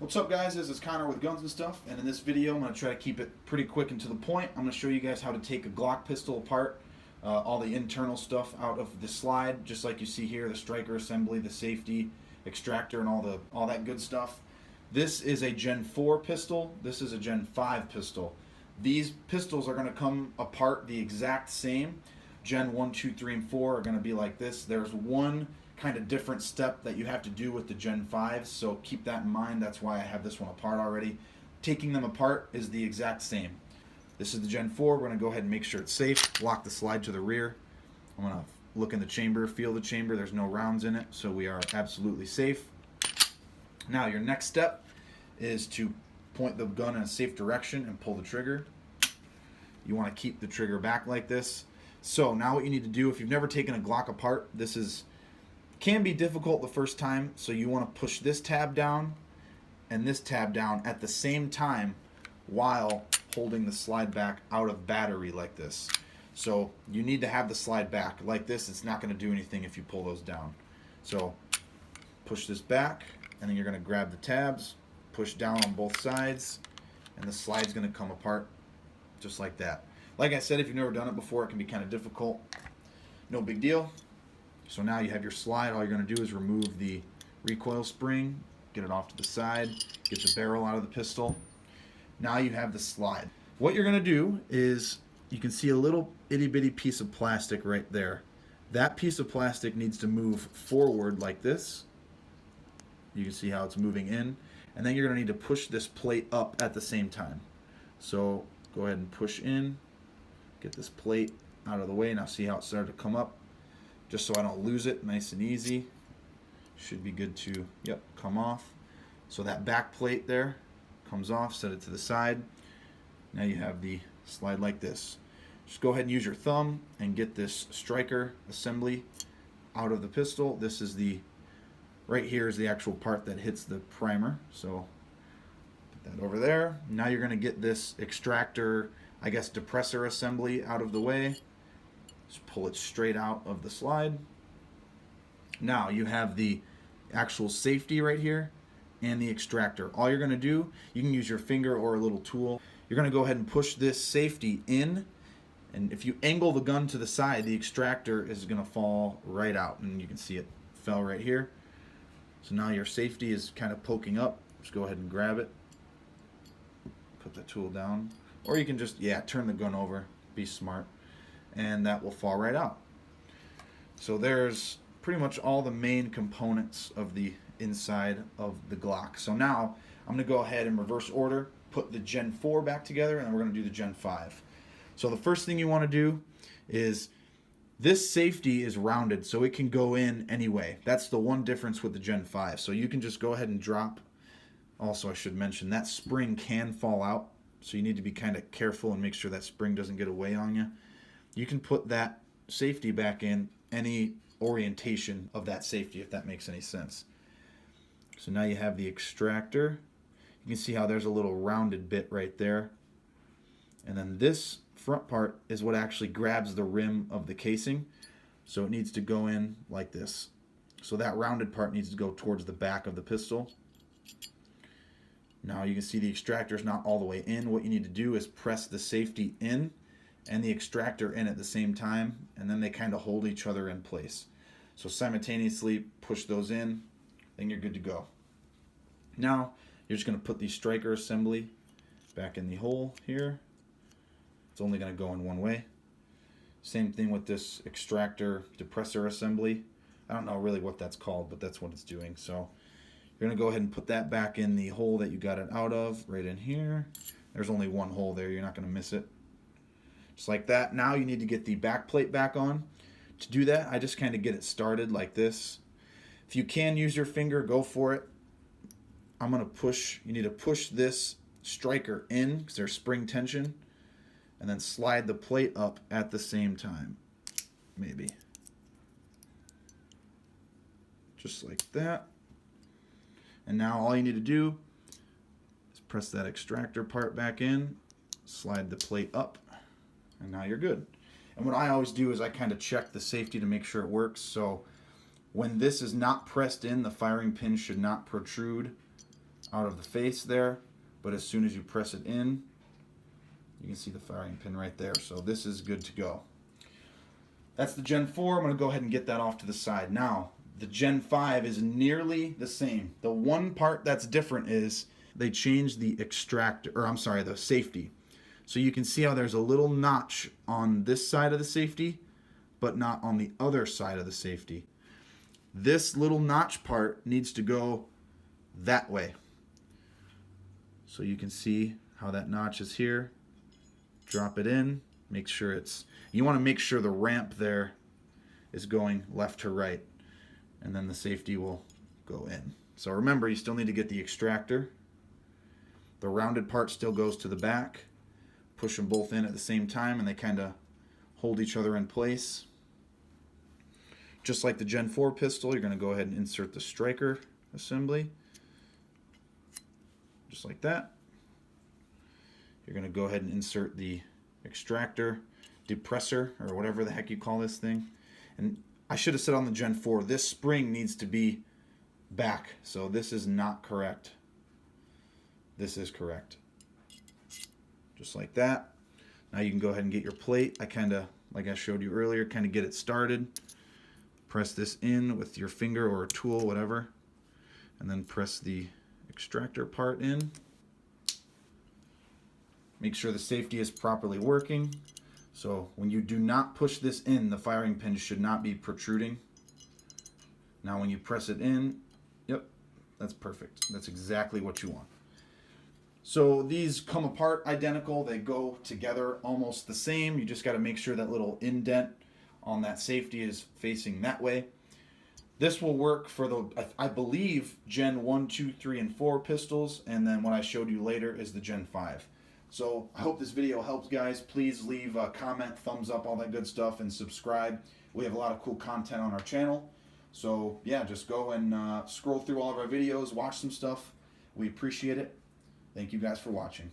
What's up, guys? This is Connor with Guns and Stuff, and in this video I'm going to try to keep it pretty quick and to the point. I'm going to show you guys how to take a Glock pistol apart, all the internal stuff out of the slide, just like you see here, the striker assembly, the safety, extractor, and all that good stuff. This is a Gen 4 pistol. This is a Gen 5 pistol. These pistols are going to come apart the exact same. Gen 1, 2, 3, and 4 are going to be like this. There's one kind of different step that you have to do with the Gen 5, so keep that in mind. That's why I have this one apart already. Taking them apart is the exact same. This is the Gen 4. We're going to go ahead and make sure it's safe. Lock the slide to the rear. I'm going to look in the chamber, feel the chamber. There's no rounds in it, so we are absolutely safe. Now your next step is to point the gun in a safe direction and pull the trigger. You want to keep the trigger back like this. So now what you need to do, if you've never taken a Glock apart, this can be difficult the first time, so you want to push this tab down and this tab down at the same time while holding the slide back out of battery like this. So you need to have the slide back like this. It's not going to do anything if you pull those down. So push this back, and then you're going to grab the tabs, push down on both sides, and the slide's going to come apart just like that. Like I said, if you've never done it before, it can be kind of difficult. No big deal. So now you have your slide. All you're going to do is remove the recoil spring, get it off to the side, get the barrel out of the pistol. Now you have the slide. What you're going to do is, you can see a little itty bitty piece of plastic right there. That piece of plastic needs to move forward like this. You can see how it's moving in. And then you're going to need to push this plate up at the same time. So go ahead and push in, get this plate out of the way. Now see how it started to come up? Just so I don't lose it, nice and easy. Should be good to, come off. So that back plate there comes off, set it to the side. Now you have the slide like this. Just go ahead and use your thumb and get this striker assembly out of the pistol. This is right here is the actual part that hits the primer. So put that over there. Now you're going to get this extractor, depressor assembly out of the way. Just pull it straight out of the slide. Now you have the actual safety right here and the extractor. All you're going to do, you can use your finger or a little tool. You're going to go ahead and push this safety in, and if you angle the gun to the side, the extractor is going to fall right out, and you can see it fell right here. So now your safety is kind of poking up. Just go ahead and grab it, put the tool down, or you can just turn the gun over, be smart, and that will fall right out. So there's pretty much all the main components of the inside of the Glock. So now I'm going to go ahead in reverse order, put the Gen 4 back together, and then we're going to do the Gen 5. So the first thing you want to do is, this safety is rounded, so it can go in anyway. That's the one difference with the Gen 5. So you can just go ahead and drop. Also, I should mention, that spring can fall out, so you need to be kind of careful and make sure that spring doesn't get away on you. You can put that safety back in any orientation of that safety, if that makes any sense. So now you have the extractor. You can see how there's a little rounded bit right there. And then this front part is what actually grabs the rim of the casing. So it needs to go in like this. So that rounded part needs to go towards the back of the pistol. Now you can see the extractor is not all the way in. What you need to do is press the safety in and the extractor in at the same time, and then they kind of hold each other in place. So simultaneously push those in, then you're good to go. Now you're just going to put the striker assembly back in the hole here. It's only going to go in one way. Same thing with this extractor depressor assembly. I don't know really what that's called, but that's what it's doing. So you're going to go ahead and put that back in the hole that you got it out of, right in here. There's only one hole there, you're not going to miss it. Just like that. Now you need to get the back plate back on. To do that, I just kind of get it started like this. If you can use your finger, go for it. I'm going to push. You need to push this striker in because there's spring tension, and then slide the plate up at the same time. Maybe. Just like that. And now all you need to do is press that extractor part back in, slide the plate up, and now you're good. And what I always do is I kind of check the safety to make sure it works. So when this is not pressed in, the firing pin should not protrude out of the face there, but as soon as you press it in, you can see the firing pin right there. So this is good to go. That's the Gen 4. I'm going to go ahead and get that off to the side. Now, the Gen 5 is nearly the same. The one part that's different is they changed the extractor, or I'm sorry, the safety. So you can see how there's a little notch on this side of the safety, but not on the other side of the safety. This little notch part needs to go that way. So you can see how that notch is here. Drop it in, make sure you want to make sure the ramp there is going left to right, and then the safety will go in. So remember, you still need to get the extractor. The rounded part still goes to the back. Push them both in at the same time, and they kind of hold each other in place. Just like the Gen 4 pistol, you're going to go ahead and insert the striker assembly. Just like that. You're going to go ahead and insert the extractor, depressor, or whatever the heck you call this thing. And I should have said on the Gen 4, this spring needs to be back. So this is not correct. This is correct. Just like that. Now you can go ahead and get your plate. I kind of, like I showed you earlier, kind of get it started. Press this in with your finger or a tool, whatever. And then press the extractor part in. Make sure the safety is properly working. So when you do not push this in, the firing pin should not be protruding. Now when you press it in, yep, that's perfect. That's exactly what you want. So these come apart identical. They go together almost the same. You just got to make sure that little indent on that safety is facing that way. This will work for the, I believe, Gen 1, 2, 3, and 4 pistols, and then what I showed you later is the Gen 5. So I hope this video helps, guys. Please leave a comment, thumbs up, all that good stuff, and subscribe. We have a lot of cool content on our channel. So yeah, just go and scroll through all of our videos, watch some stuff. We appreciate it. Thank you guys for watching.